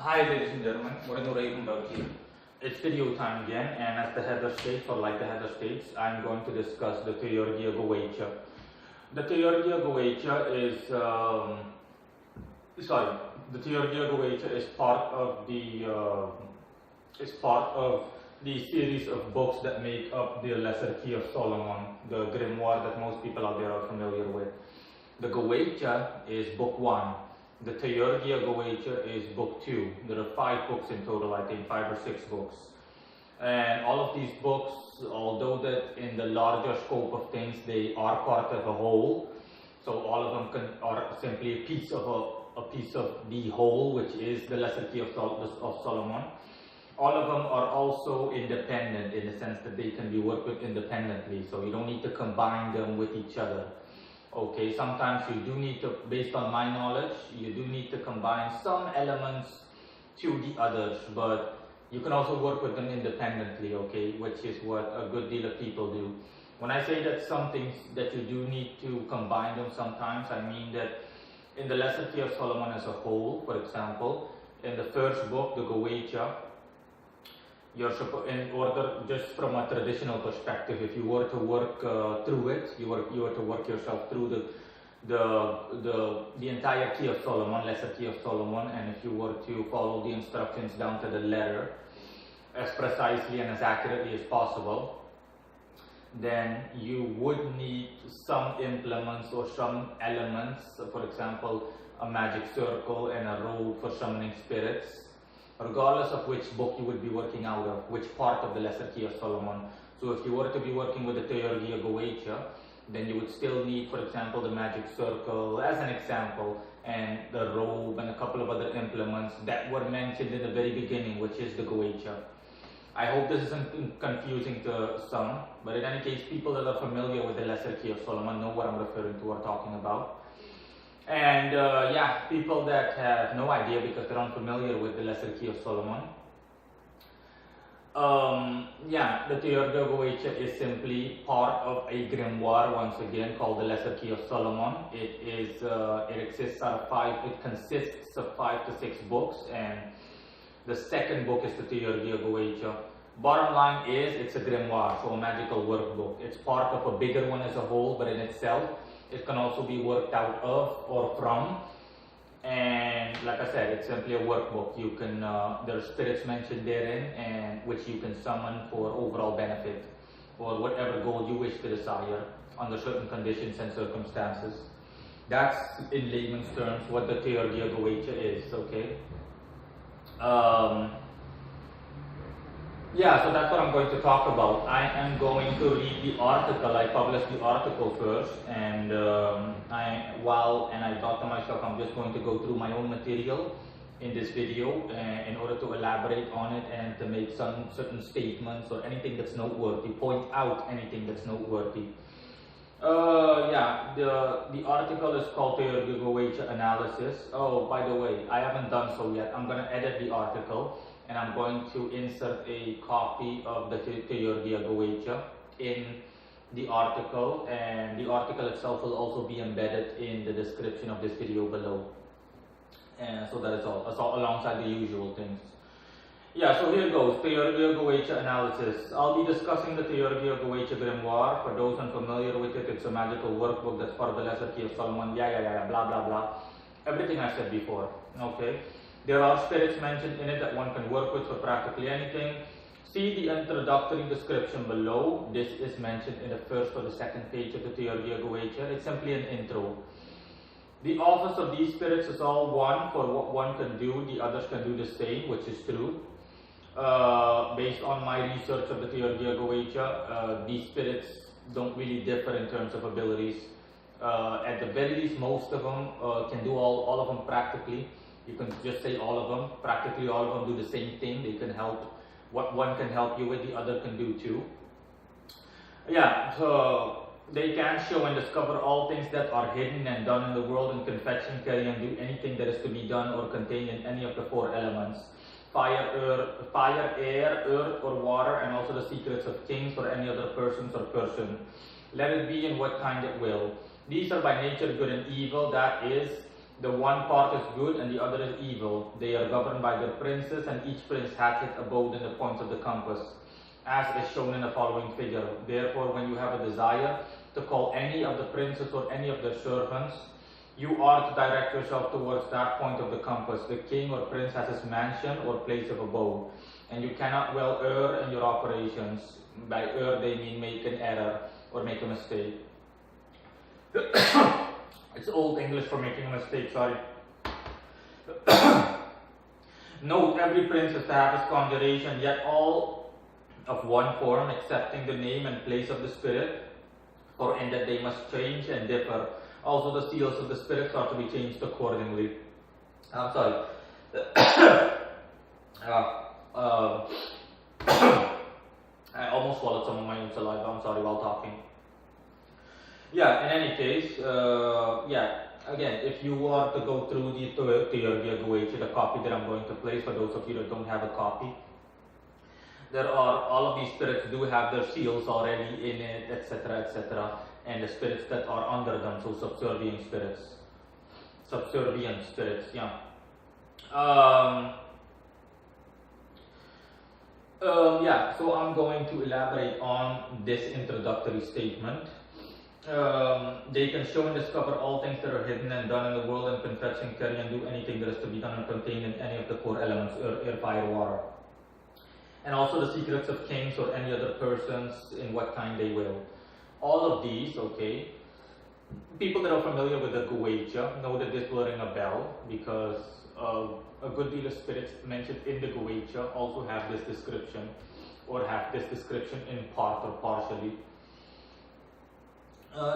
Hi ladies and gentlemen, here. It's video time again, and as the header states, or like the header states, I'm going to discuss the Theurgia Goetia. The Theurgia Goetia is, the Theurgia Goetia is part of the series of books that make up the Lesser Key of Solomon, the grimoire that most people out there are familiar with. The Goetia is book 1. The Theurgia Goetia is book 2. There are 5 books in total, I think 5 or 6 books. And all of these books, although that in the larger scope of things, they are part of a whole. So all of them are simply a piece of the whole, which is the Lesser Key of Solomon. All of them are also independent in the sense that they can be worked with independently. So you don't need to combine them with each other. Okay, sometimes you do need to, based on my knowledge, you do need to combine some elements to the others, but you can also work with them independently, okay, which is what a good deal of people do. When I say that some things that you do need to combine them sometimes, I mean that in the Lesser Key of Solomon as a whole, for example, in the first book, the Goetia, in order, just from a traditional perspective, if you were to work through it, you were to work yourself through the entire Key of Solomon, Lesser Key of Solomon, and if you were to follow the instructions down to the letter as precisely and as accurately as possible, then you would need some implements or some elements, for example, a magic circle and a robe for summoning spirits, regardless of which book you would be working out of, which part of the Lesser Key of Solomon. So if you were to be working with the Theurgia Goetia, then you would still need, for example, the magic circle as an example, and the robe and a couple of other implements that were mentioned in the very beginning, which is the Goetia. I hope this isn't confusing to some, but in any case, people that are familiar with the Lesser Key of Solomon know what I'm referring to or talking about. And people that have no idea because they're unfamiliar with the Lesser Key of Solomon. The Theurgia Goetia is simply part of a grimoire, once again, called the Lesser Key of Solomon. It consists of 5 to 6 books, and the second book is the Theurgia Goetia. Bottom line is, it's a grimoire, so a magical workbook. It's part of a bigger one as a whole, but in itself, it can also be worked out of or from, and like I said, it's simply a workbook. You can there are spirits mentioned therein, and which you can summon for overall benefit or whatever goal you wish to desire under certain conditions and circumstances. That's in layman's terms what the Theurgia Goetia is. Okay. So that's what I'm going to talk about. I am going to read the article. I published the article first, and I thought to myself, I'm just going to go through my own material in this video in order to elaborate on it and to make some certain statements or anything that's noteworthy, point out anything that's noteworthy. The article is called Theory of Goetia Analysis. Oh, by the way, I haven't done so yet. I'm going to edit the article, and I'm going to insert a copy of the Theurgia Goetia in the article, and the article itself will also be embedded in the description of this video below. And so that is all. That's all alongside the usual things. So here goes, Theurgia Goetia Analysis. I'll be discussing the Theurgia Goetia grimoire. For those unfamiliar with it, it's a magical workbook that's part of the Lesser Key of Solomon, blah blah blah. Everything I said before, okay? There are spirits mentioned in it that one can work with for practically anything. See the introductory description below. This is mentioned in the first or the second page of the Theurgia Goetia. It's simply an intro. The office of these spirits is all one. For what one can do, the others can do the same, which is true. Based on my research of the Theurgia Goetia, these spirits don't really differ in terms of abilities. At the very least, most of them can do all of them practically. You can just say all of them. Practically all of them do the same thing. They can help. What one can help you with, the other can do too. So they can show and discover all things that are hidden and done in the world, and can fetch and carry and do anything that is to be done or contained in any of the 4 elements. Fire, air, earth or water, and also the secrets of kings or any other persons or person. Let it be in what kind it will. These are by nature good and evil, that is, The one part is good and the other is evil. They are governed by their princes, and each prince hath his abode in the points of the compass, as is shown in the following figure. Therefore, when you have a desire to call any of the princes or any of their servants, you are to direct yourself towards that point of the compass. The king or prince has his mansion or place of abode, and you cannot well err in your operations. By err, they mean make an error or make a mistake. It's Old English for making a mistake, sorry. Note, every prince is to have his conjuration, yet all of one form, excepting the name and place of the spirit, for in that they must change and differ. Also the seals of the spirits are to be changed accordingly. I'm sorry. I almost swallowed some of my own saliva, I'm sorry, while talking. Yeah, in any case, again, if you are to go through the Theurgia Goetia, the copy that I'm going to place, for those of you that don't have a copy, there are, all of these spirits do have their seals already in it, etc., and the spirits that are under them, so subservient spirits, yeah. So I'm going to elaborate on this introductory statement. They can show and discover all things that are hidden and done in the world, and can fetch and carry and do anything that is to be done and contained in any of the core elements, air, fire, water. And also the secrets of kings or any other persons in what kind they will. All of these, okay, people that are familiar with the Goetia know that this will ring a bell, because a good deal of spirits mentioned in the Goetia also have this description, or have this description in part or partially.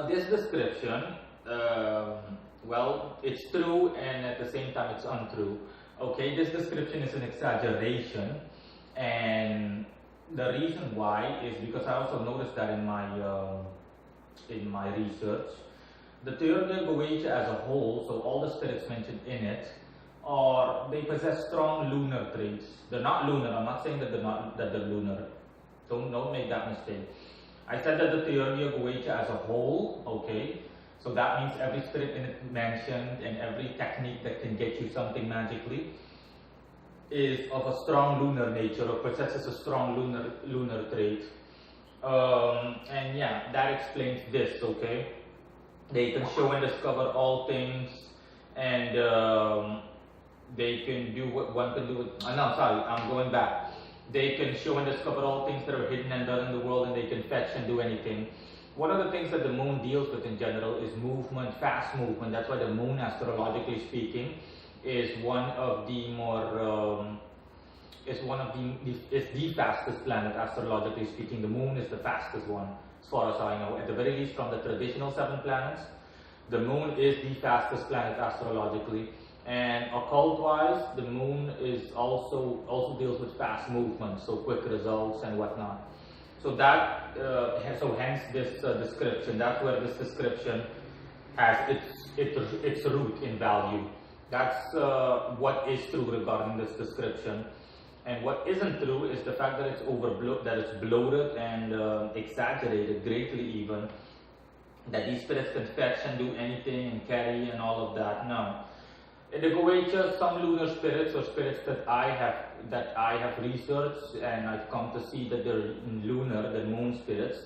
This description, well, it's true and at the same time it's untrue. Okay, this description is an exaggeration, and the reason why is because I also noticed that in my research, the Theurgia Goetia as a whole, so all the spirits mentioned in it, they possess strong lunar traits. They're not lunar. I'm not saying that they're lunar. Don't make that mistake. I said that the Theurgia Goetia as a whole, okay, so that means every spirit in it mentioned and every technique that can get you something magically is of a strong lunar nature, or possesses a strong lunar trait. And yeah, that explains this, okay. They can show and discover all things, and they can do what one can do with, I'm going back. They can show and discover all things that are hidden and done in the world, and they can fetch and do anything. One of the things that the moon deals with in general is movement, fast movement. That's why the moon, astrologically speaking, is one of the more, is the fastest planet, astrologically speaking. The moon is the fastest one, as far as I know. At the very least, from the traditional 7 planets, the moon is the fastest planet astrologically. And occult-wise, the moon is also deals with fast movement, so quick results and whatnot. So that, hence this description. That's where this description has its root in value. That's what is true regarding this description. And what isn't true is the fact that it's bloated and exaggerated greatly, even that these spirits can fetch and do anything and carry and all of that. No. In the Goetia, some lunar spirits, or spirits that I have researched and I've come to see that they're lunar, the moon spirits,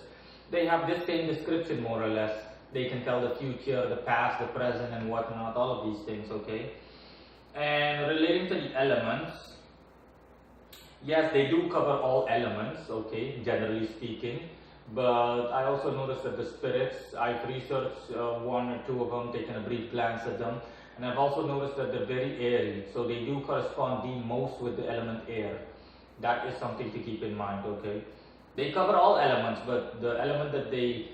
they have this same description more or less. They can tell the future, the past, the present, and whatnot, all of these things, okay? And relating to the elements, yes, they do cover all elements, okay, generally speaking. But I also noticed that the spirits, I've researched 1 or 2 of them, taken a brief glance at them. And I've also noticed that they're very airy, so they do correspond the most with the element air. That is something to keep in mind, okay? They cover all elements, but the element that they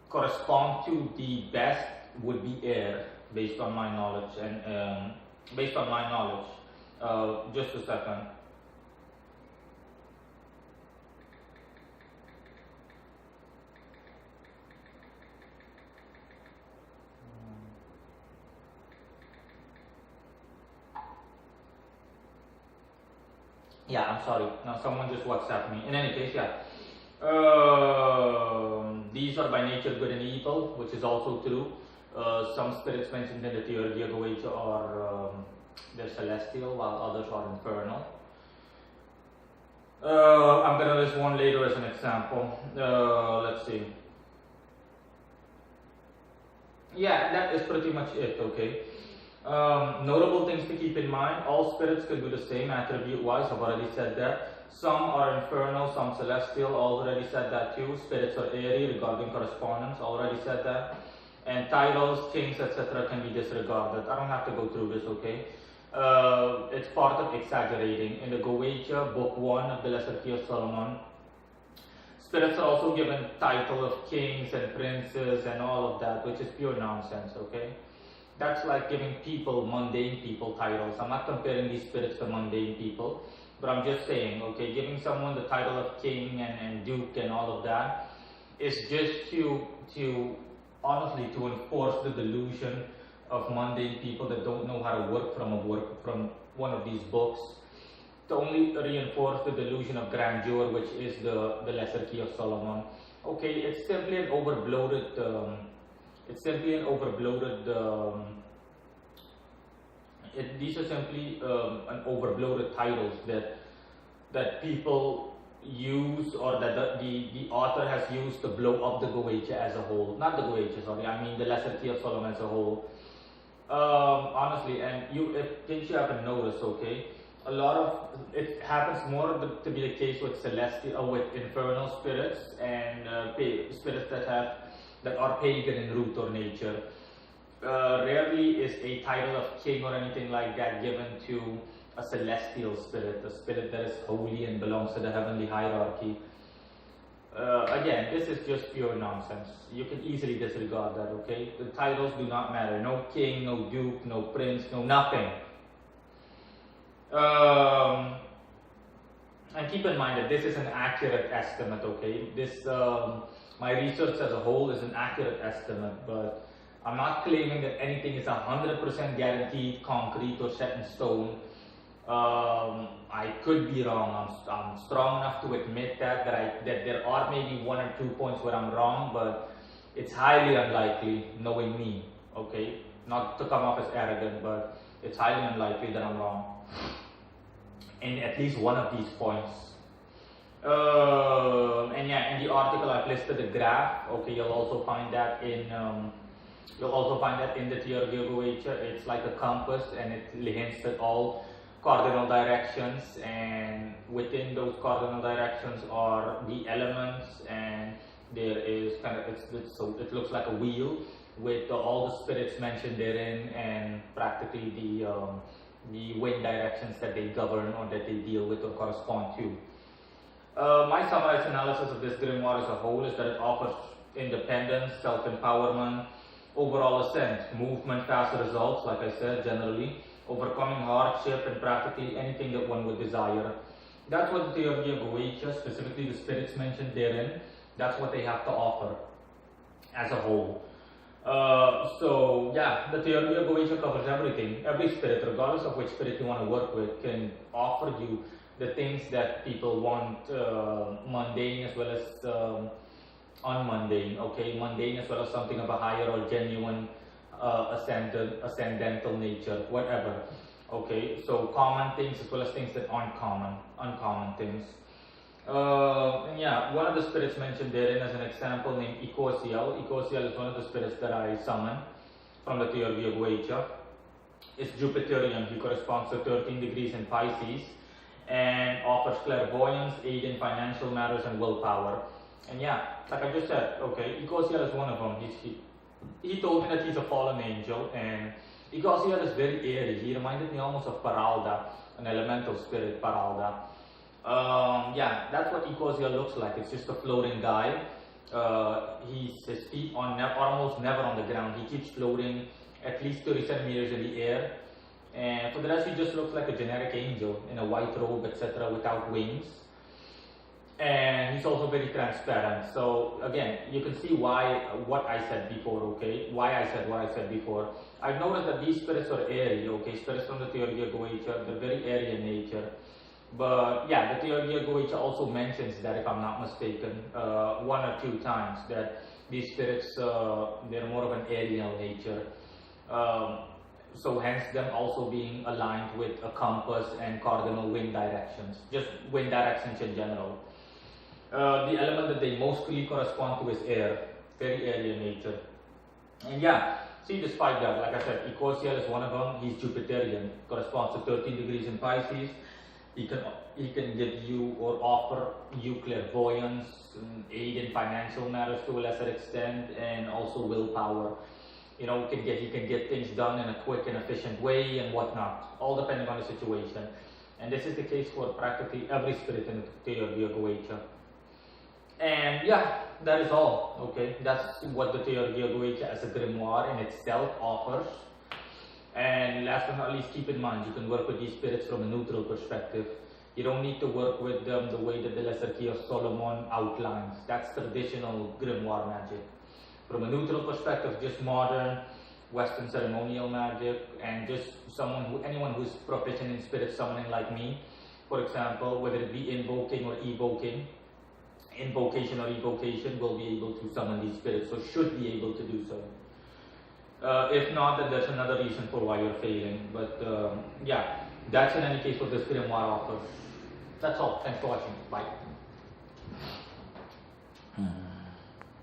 correspond to the best would be air, based on my knowledge. And just a second. Yeah, I'm sorry. Now someone just WhatsApped me. In any case, yeah. These are by nature good and evil, which is also true. Some spirits mentioned in the Theurgia Goetia are they're celestial, while others are infernal. I'm gonna list one later as an example. Let's see. Yeah, that is pretty much it, okay. Notable things to keep in mind: all spirits can do the same attribute-wise. I've already said that. Some are infernal, some celestial. Already said that too. Spirits are airy regarding correspondence. Already said that. And titles, kings, etc. can be disregarded. I don't have to go through this, okay. It's part of exaggerating. In the Goetia, Book 1 of the Lesser Key of Solomon, spirits are also given title of kings and princes and all of that, which is pure nonsense, okay? That's like giving people, mundane people, titles. I'm not comparing these spirits to mundane people, but I'm just saying, okay, giving someone the title of king and duke and all of that is just to honestly to enforce the delusion of mundane people that don't know how to work from one of these books, to only reinforce the delusion of grandeur, which is the Lesser Key of Solomon. Okay, it's simply an overbloated. These are simply an overbloated titles that people use, or that the author has used to blow up the Goetia as a whole. Not the Goetia, sorry. I mean the Lesser Key of Solomon as a whole. Honestly, and if you haven't noticed, okay, a lot of it happens more to be the case with celestial, with infernal spirits and spirits that are pagan in root or nature. Rarely is a title of king or anything like that given to a celestial spirit, a spirit that is holy and belongs to the heavenly hierarchy. Again, this is just pure nonsense. You can easily disregard that, okay? The titles do not matter. No king, no duke, no prince, no nothing. And keep in mind that this is an accurate estimate, okay? This, my research as a whole is an accurate estimate, but I'm not claiming that anything is 100% guaranteed, concrete, or set in stone. I could be wrong. I'm strong enough to admit that there are maybe 1 or 2 points where I'm wrong, but it's highly unlikely, knowing me, okay? Not to come off as arrogant, but it's highly unlikely that I'm wrong in at least one of these points. And yeah, in the article I've listed a graph. Okay, you'll also find that in the Theurgia Goetia. It's like a compass, and it hints at all cardinal directions, and within those cardinal directions are the elements, and there is it looks like a wheel with all the spirits mentioned therein, and practically the wind directions that they govern or that they deal with or correspond to. My summarized analysis of this grimoire as a whole is that it offers independence, self-empowerment, overall ascent, movement, faster results, like I said, generally, overcoming hardship, and practically anything that one would desire. That's what the Theurgia Goetia, specifically the spirits mentioned therein, that's what they have to offer as a whole. So yeah, the Theurgia Goetia covers everything. Every spirit, regardless of which spirit you want to work with, can offer you the things that people want, mundane as well as unmundane. Okay, mundane as well as something of a higher or genuine ascendental nature, whatever. Okay, so common things as well as things that aren't common, uncommon things. And yeah, one of the spirits mentioned therein as an example named Ecosiel. Ecosiel is one of the spirits that I summon from the Theurgia Goetia. It's Jupiterian. He corresponds to 13 degrees in Pisces and offers clairvoyance, aid in financial matters, and willpower. And yeah, like I just said, okay, Ecosiel is one of them. He told me that he's a fallen angel, and Ecosiel is very airy. He reminded me almost of Paralda, an elemental spirit, Paralda. Yeah, that's what Ecosiel looks like. It's just a floating guy. His feet are almost never on the ground. He keeps floating at least 30 centimeters in the air. And for the rest, he just looks like a generic angel in a white robe, etc., without wings. And he's also very transparent. So again, you can see what I said before, okay? Why I said what I said before. I've noticed that these spirits are airy, okay? Spirits from the Theurgia Goetia, they're very airy in nature. But yeah, the Theurgia Goetia also mentions that, if I'm not mistaken, 1 or 2 times, that these spirits, they're more of an aerial nature. So hence them also being aligned with a compass and cardinal wind directions, just wind directions in general. The element that they mostly correspond to is air, very airy in nature. And yeah, see, despite that, like I said, Ecosia is one of them. He's Jupiterian, corresponds to 13 degrees in Pisces. He can give you or offer you clairvoyance, aid in financial matters to a lesser extent, and also willpower. You know, he can get things done in a quick and efficient way and whatnot, all depending on the situation. And this is the case for practically every spirit in the Theurgia Goetia. And yeah, that is all. Okay, that's what the Theurgia Goetia as a grimoire in itself offers. And last but not least, keep in mind, you can work with these spirits from a neutral perspective. You don't need to work with them the way that the Lesser Key of Solomon outlines. That's traditional grimoire magic. From a neutral perspective, just modern Western ceremonial magic, and just anyone who's proficient in spirit summoning like me, for example, whether it be invoking or evoking, invocation or evocation, will be able to summon these spirits, so should be able to do so. If not, then there's another reason for why you're failing. But yeah, that's in any case what this grimoire offers. That's all. Thanks for watching. Bye.